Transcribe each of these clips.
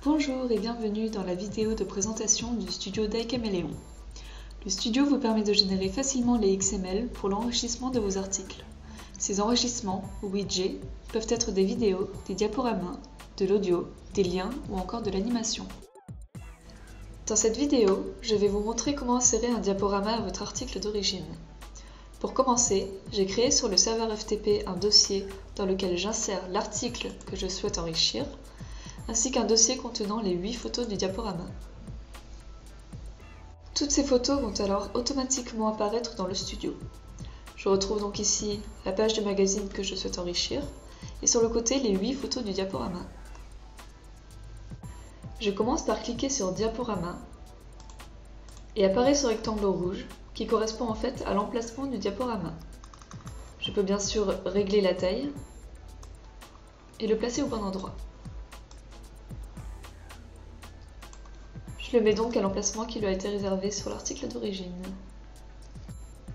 Bonjour et bienvenue dans la vidéo de présentation du studio d'iCameleon. Le studio vous permet de générer facilement les XML pour l'enrichissement de vos articles. Ces enrichissements, ou widgets, peuvent être des vidéos, des diaporamas, de l'audio, des liens ou encore de l'animation. Dans cette vidéo, je vais vous montrer comment insérer un diaporama à votre article d'origine. Pour commencer, j'ai créé sur le serveur FTP un dossier dans lequel j'insère l'article que je souhaite enrichir, ainsi qu'un dossier contenant les 8 photos du diaporama. Toutes ces photos vont alors automatiquement apparaître dans le studio. Je retrouve donc ici la page de magazine que je souhaite enrichir, et sur le côté les 8 photos du diaporama. Je commence par cliquer sur Diaporama, et apparaît ce rectangle rouge, qui correspond en fait à l'emplacement du diaporama. Je peux bien sûr régler la taille, et le placer au bon endroit. Je le mets donc à l'emplacement qui lui a été réservé sur l'article d'origine.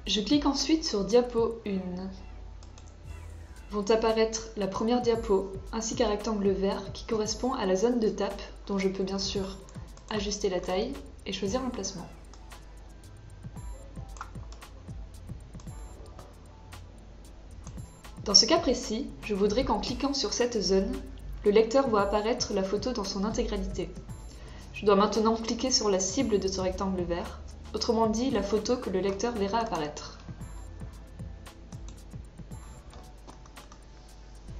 Je clique ensuite sur Diapo 1. Vont apparaître la première diapo ainsi qu'un rectangle vert qui correspond à la zone de tape dont je peux bien sûr ajuster la taille et choisir l'emplacement. Dans ce cas précis, je voudrais qu'en cliquant sur cette zone, le lecteur voit apparaître la photo dans son intégralité. Je dois maintenant cliquer sur la cible de ce rectangle vert, autrement dit la photo que le lecteur verra apparaître.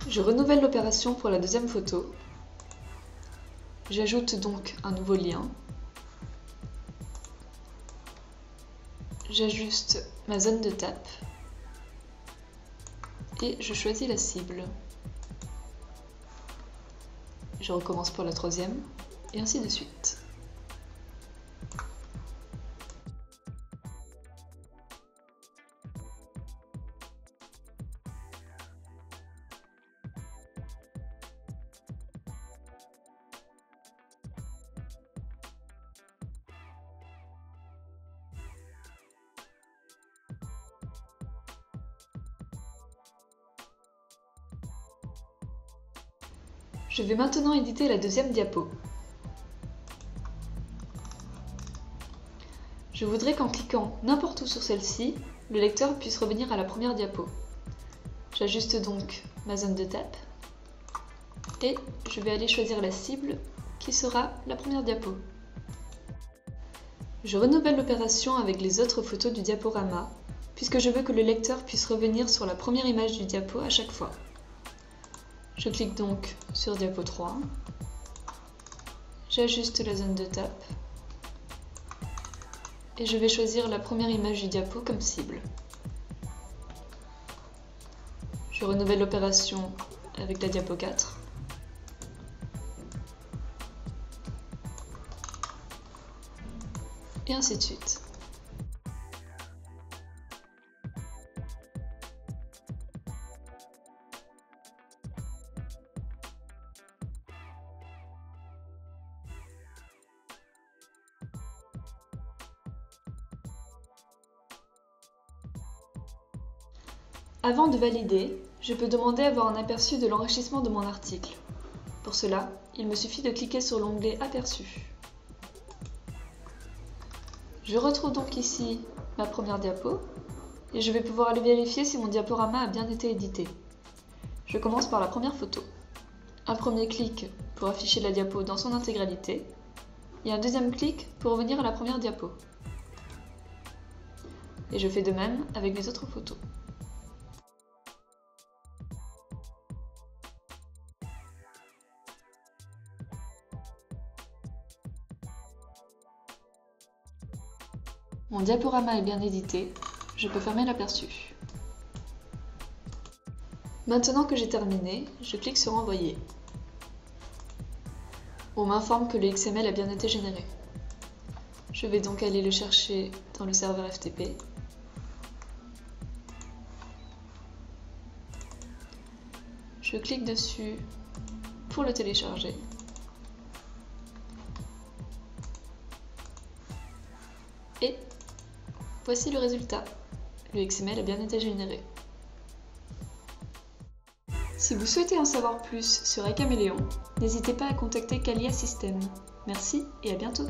Je renouvelle l'opération pour la deuxième photo. J'ajoute donc un nouveau lien. J'ajuste ma zone de tape et je choisis la cible. Je recommence pour la troisième. Et ainsi de suite. Je vais maintenant éditer la deuxième diapo. Je voudrais qu'en cliquant n'importe où sur celle-ci, le lecteur puisse revenir à la première diapo. J'ajuste donc ma zone de tape et je vais aller choisir la cible qui sera la première diapo. Je renouvelle l'opération avec les autres photos du diaporama puisque je veux que le lecteur puisse revenir sur la première image du diapo à chaque fois. Je clique donc sur diapo 3, j'ajuste la zone de tape et je vais choisir la première image du diapo comme cible. Je renouvelle l'opération avec la diapo 4. Et ainsi de suite. Avant de valider, je peux demander à avoir un aperçu de l'enrichissement de mon article. Pour cela, il me suffit de cliquer sur l'onglet Aperçu. Je retrouve donc ici ma première diapo et je vais pouvoir aller vérifier si mon diaporama a bien été édité. Je commence par la première photo. Un premier clic pour afficher la diapo dans son intégralité et un deuxième clic pour revenir à la première diapo. Et je fais de même avec les autres photos. Mon diaporama est bien édité, je peux fermer l'aperçu. Maintenant que j'ai terminé, je clique sur Envoyer. On m'informe que le XML a bien été généré. Je vais donc aller le chercher dans le serveur FTP. Je clique dessus pour le télécharger. Et voici le résultat. Le XML a bien été généré. Si vous souhaitez en savoir plus sur iCaméléon, n'hésitez pas à contacter Calia System. Merci et à bientôt.